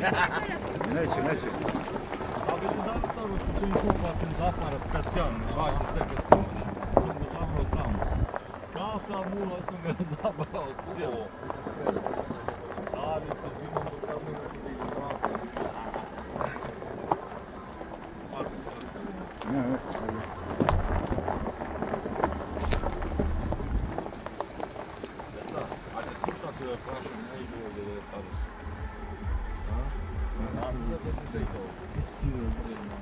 Neće. Stabilizator ću se kupati zapara specijalno, vađe se kad stojiš. Sam ga zabrao tamo. Kasa mula sam ga zabrao cijelo. Radite zimom do tamo ne vidim vrata. Ne. A se slušate da prašam, ne idu ovdje da je tada. Nadam da će se i to. Si sigurno vrijedno.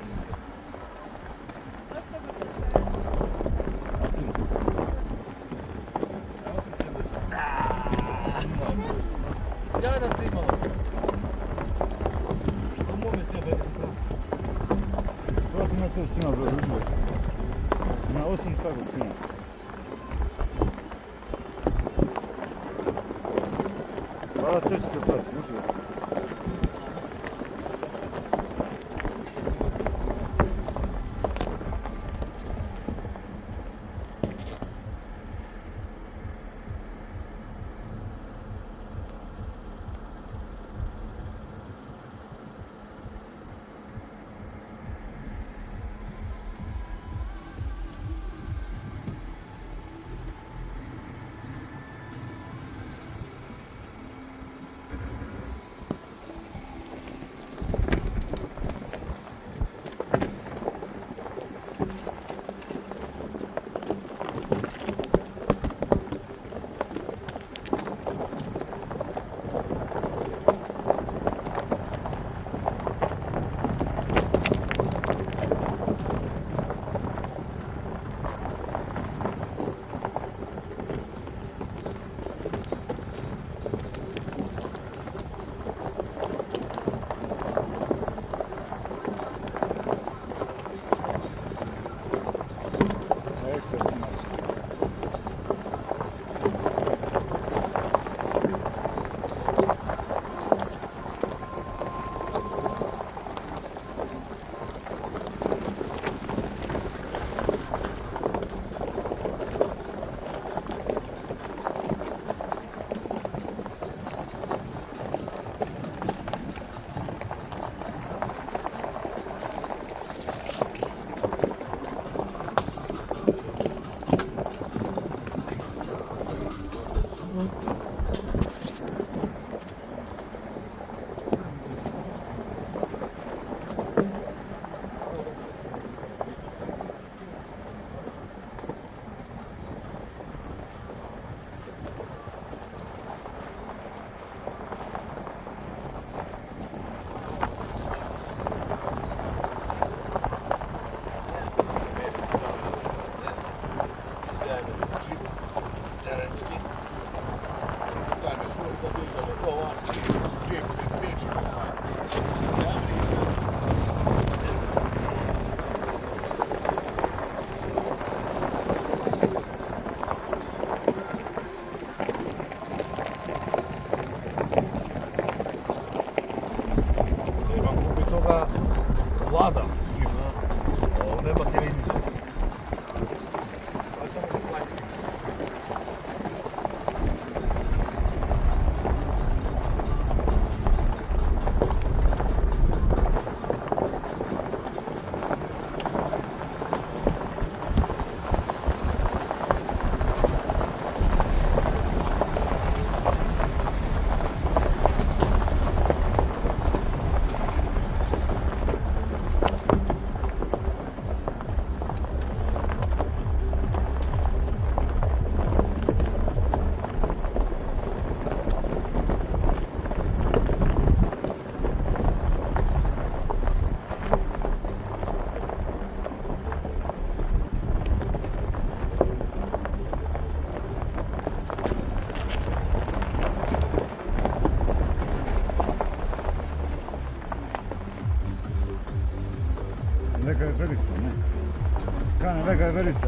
Ja da snimala. Komu mi se beri? Kako na to snima, bro, uživaj. Na 8 takvog snima. Hvala, ćete prati, uživaj. Ekstra snimač. Toga vlada živna, nema televizije. Neka je velica, ne? Kana, neka je velica.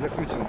zaključeno.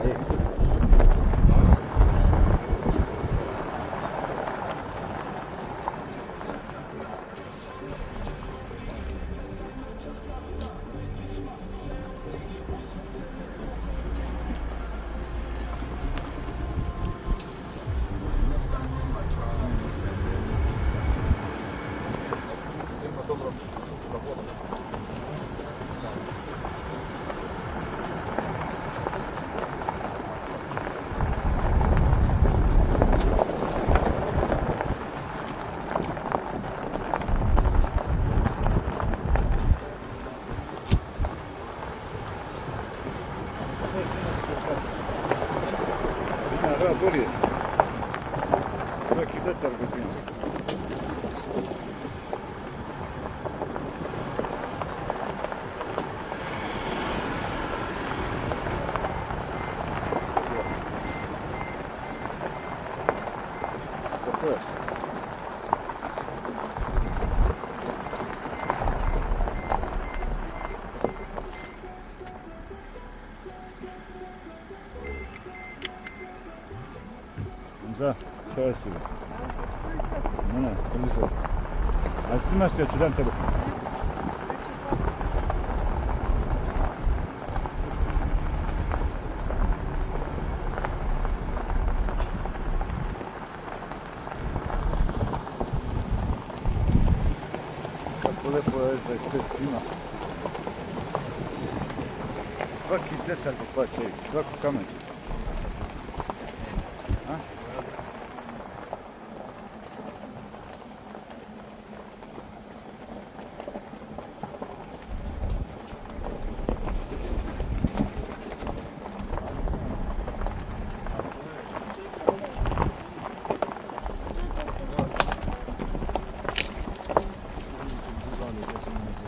Da, bolje. Svaki detalj ga zima. Za pojas. Za, šta je si? Ne, prilično. A snimaš li ja ću dam telefon? Kako lepo je S25 snima. Svaki detalj pohvaća, svaku kamenču.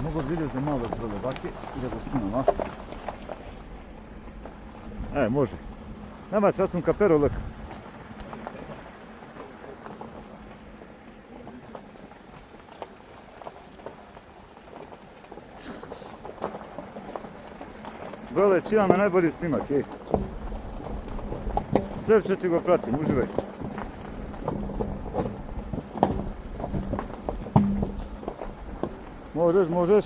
Mogu vidjeti za malo brole bake i da ga snimam, a? Može. Nama sad sam kapero lek. Brole, čija me najbolji snimak, ej. Crče ti go pratim, uživaj. Možeš, možeš.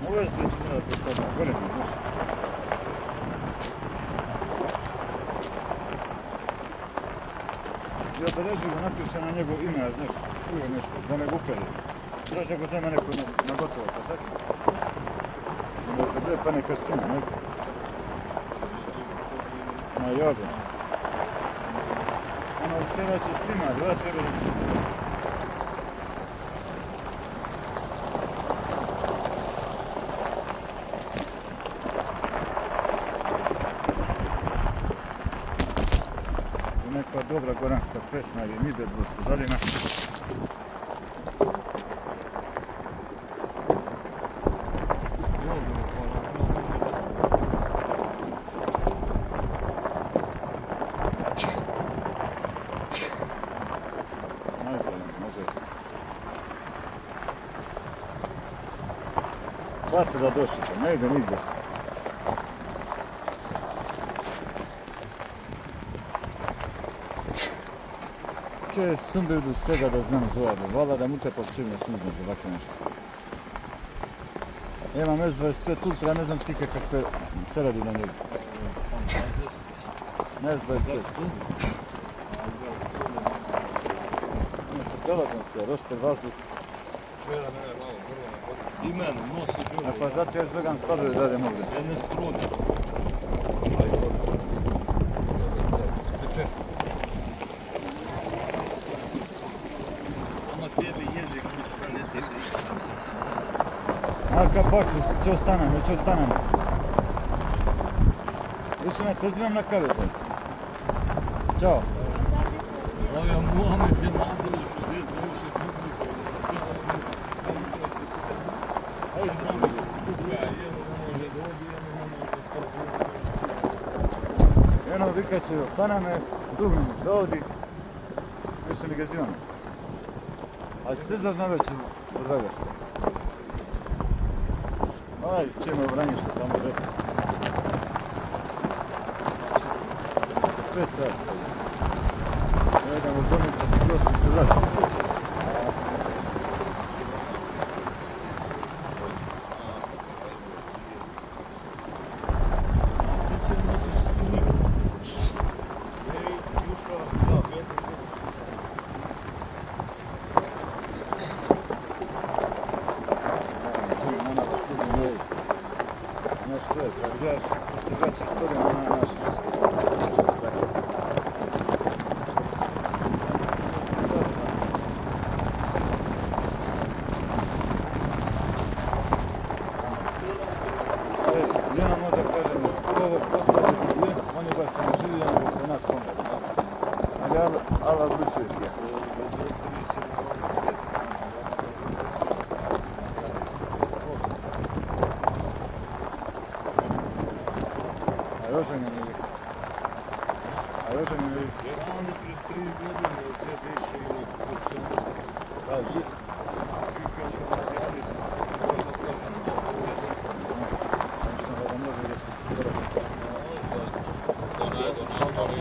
Ovo je znači morate staviti gore, znaš. I obeleži ga, napiše na njegov ime, znaš, tu je nešto, da ne ga ukrade. Znaš ako zema neko na gotovo, pa tako? Pa neka stima, neko. Na jožu. Ono u sela će stima, dva treba da stima. Neka dobra goranska pesma ili Nibelbrod pozadina. Hvala da došli, ne ide nigdje. Sam bil do vsega, da znam zovati. Hvala, da mu te počivno snizno za ovako nešto. Imam S25 Ultra, ne znam tike kakve se radi na njegu. S25. Prelatom se, rošter vazduh. I mene, nosi A pa zato ja izbjegam slabije da radim ovdje. Ja ne sprudi. Spečeš. Ona Baksus, ce ostaneme. Više ne te zivem na kave sad. Ćao. Moja Muhammed je nadruš, djeca više muzika, sve ulice, Ajde, kuka, jedno može dobi, jedno može prvo. jedno vikaće ostaneme, drugo mi dovodi. Više ne ga zivamo. A ćeš ti znaš na večer, podragaš. Aj, ćemo u Vranjište tamo dete. 5 sati. Ja idem u bolnicu, još sam se vratim. Ti će nosiš spunik. Ej, Juša, ja, vjetar kuc. Znaš što je, kad gledaš, ti se vraća istorija, ona je naša. Isto tako. Jedna može kažem, ovo postavlja gdje, on je baš se ne živi, on je kod nas pomeri. Ali Allah odlučuje ti je. A oženjen je lik. Jer on je pred 3 godine od sve deše i od funkcionista. Da, živ. Živio sam na dializi, to je zatraženo na ulici. Mislim da ga može da se porabi. Donatori.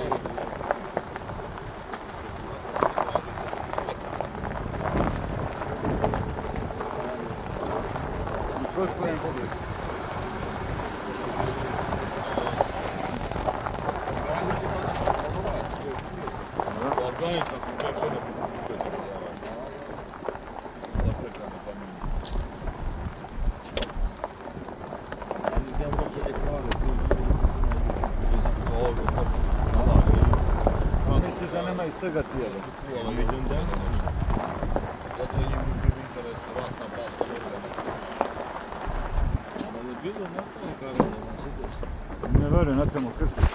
I tvoj pojem pogled. Afganistan sam čak sada pokupio za prehranu familiju. Ali za možda je krave, to sam kao ovo kosu. Misliš da nema i svega tijela? Ali vidim da ne sam što. Zato je njim bio interes ratna pasta organa. Ali je bilo nakon kada da vam bude. Ne verujem na temu krsiš.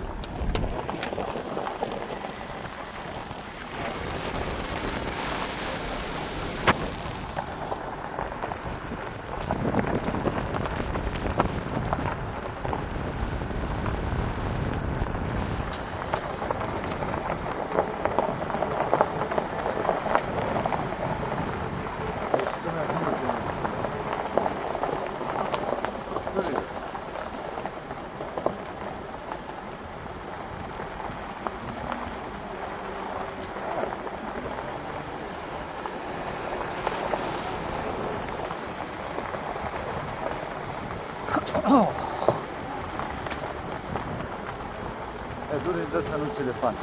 Duri da sam u telefon.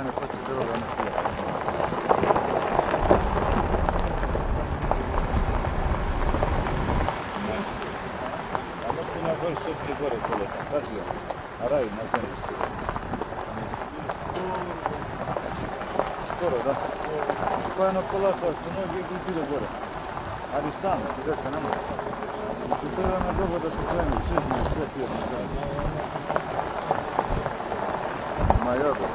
Ne hoće da ovo ne Sve gore koleta, kasio, a raju na zemljištu. Skoro, da. Pa je na polasa, su noge bilo gore. Ali sami su, deca, ne može. Znači, treba na doba da su krenuli, čizmi, sve tije sam zajedno. Ma jogo.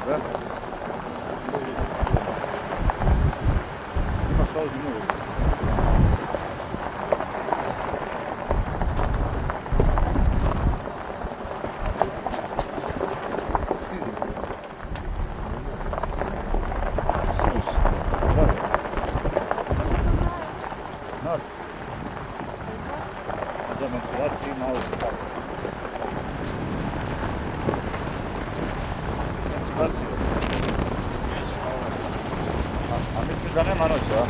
Da? Imaš ovdje nogu. Za ventilaciju ima ovo tako. S ventilacijom. A misliš da nema noća, a?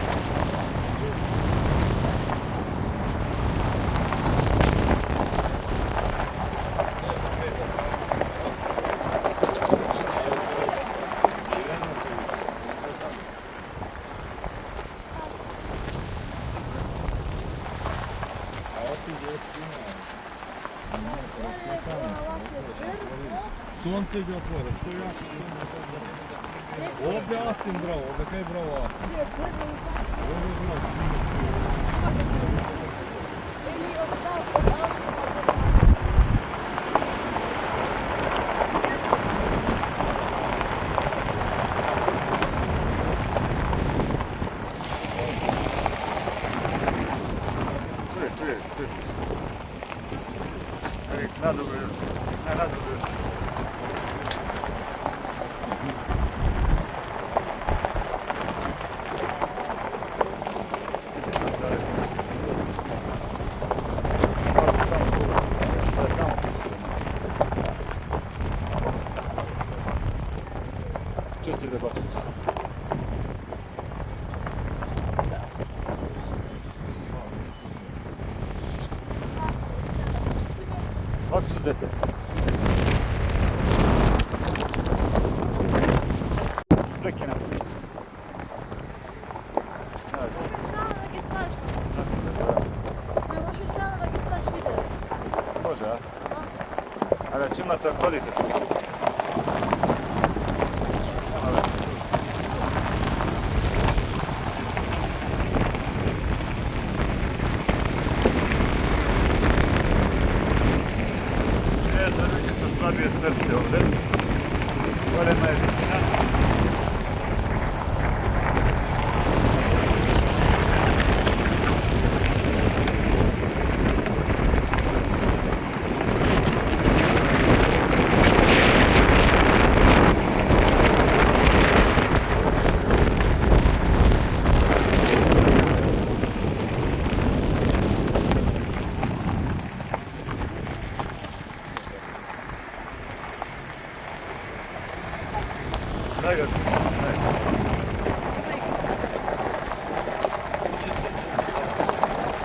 Сонце йде отворить, що я ще Ovdje Asim bravo, ovdje kaj je bravo Asim? Ovdje je bravo Simić. Tu je. Nadobro još. Nadobro još. $4 baksus. Baksus dete. Prekine. Evet. Nasıl dete? Može, a? Ali će imati kvalitet. Slabije srce ovdje. Golema je visina. Daj ga.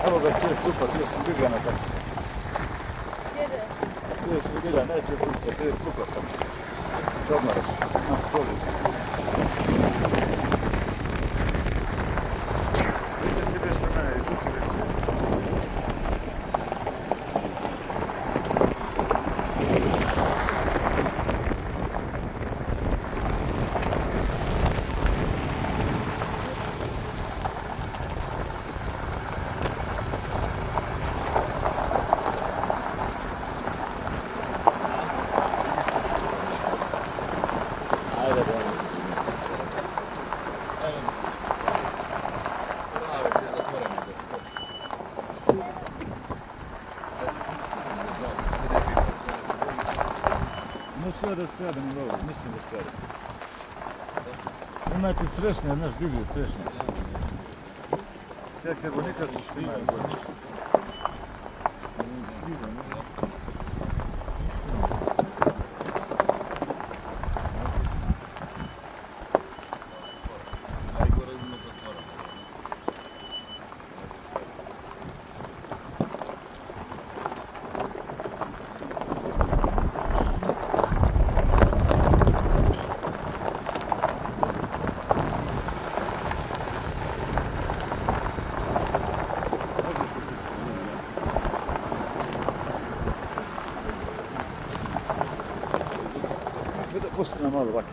Evo ga, tu je klupa, tu je Sviljana tako. Tu je Sviljana, neće pisati, tu je klupa sam. Domaraš, na stoli. Vidite si bez mene, izuki već. Ну sve da sedem u ovo, mislim da sedem. Imate crešnje, znaš, divlje crešnje. Te karbonika su imaju bolje. Pusti nam malo ovak.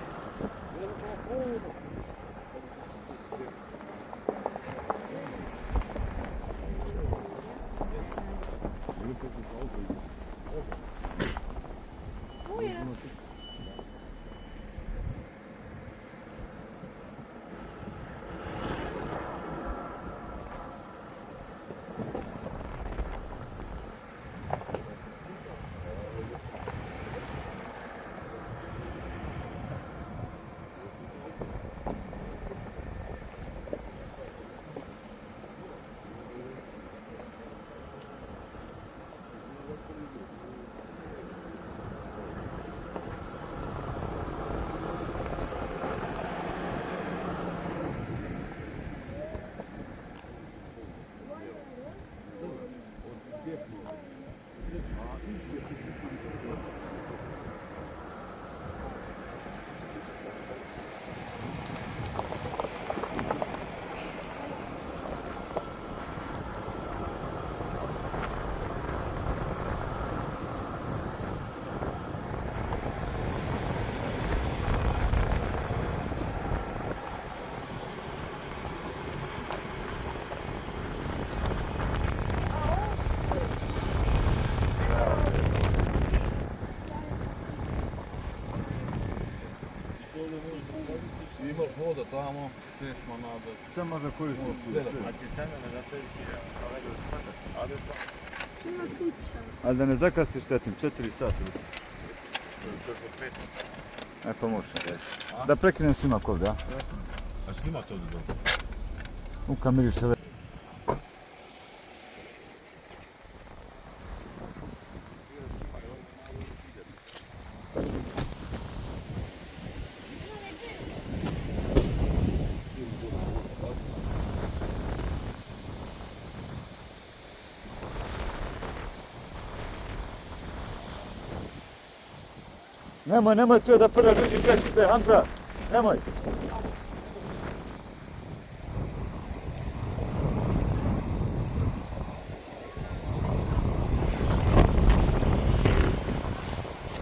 Odo tamo, teško nada. Samo za koju su A ti semene na celi sire, a nego sada, adeca. Ima kuća. Ali da ne zakasiš s tim, 4 sata. Kako pet. E pa može. Da prekinem snimak ovdje, a? A snima to dobro. U kameri se već. Nemoj to da prda drugi prečite, Hamza, nemoj.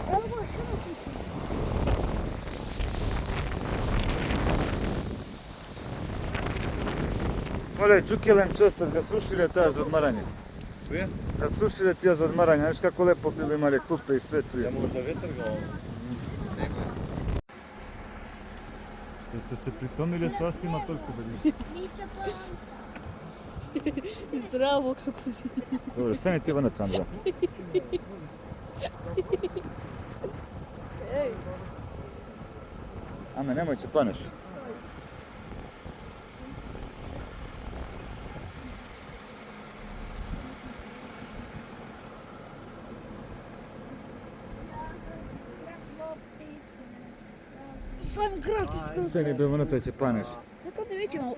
Evo baš ima kuća. Mole, čukjelem čostat, ga slušile ta za odmaranje. Gdje? Da slušile ti za odmaranje, znaš kako lepo bilo imali klupe i sve tu je. Ja možda vetar ga snega. Što ste se pritomili s vas ima toliko da vidite. Priča planca. Zdravo, kako si? Dobro, stani ti van Hamza. Ej, Ame, nemoj će paneš. sam gratis. Stani be unutra će paneš. Sad kad ne vidimo,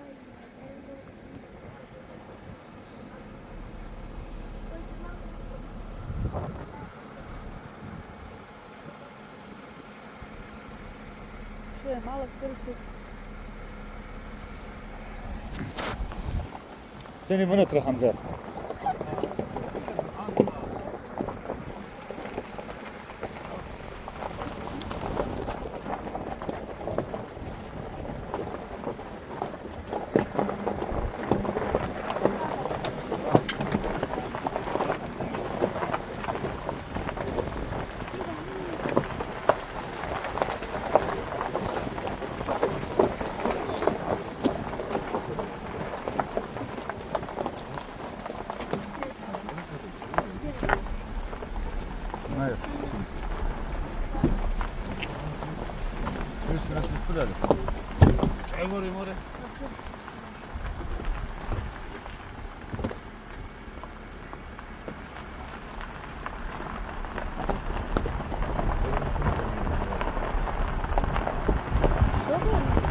što je malo prsic. Stani unutra, Hamza. Hayır. Üstüne sınıfı da. Evo more. Що було?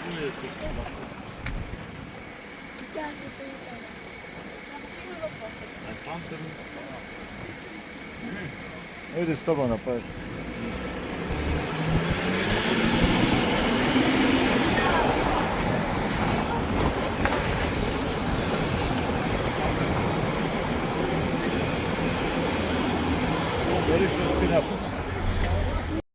Nije se što. A tam te Idi s tobom na pa. Beri što si napad.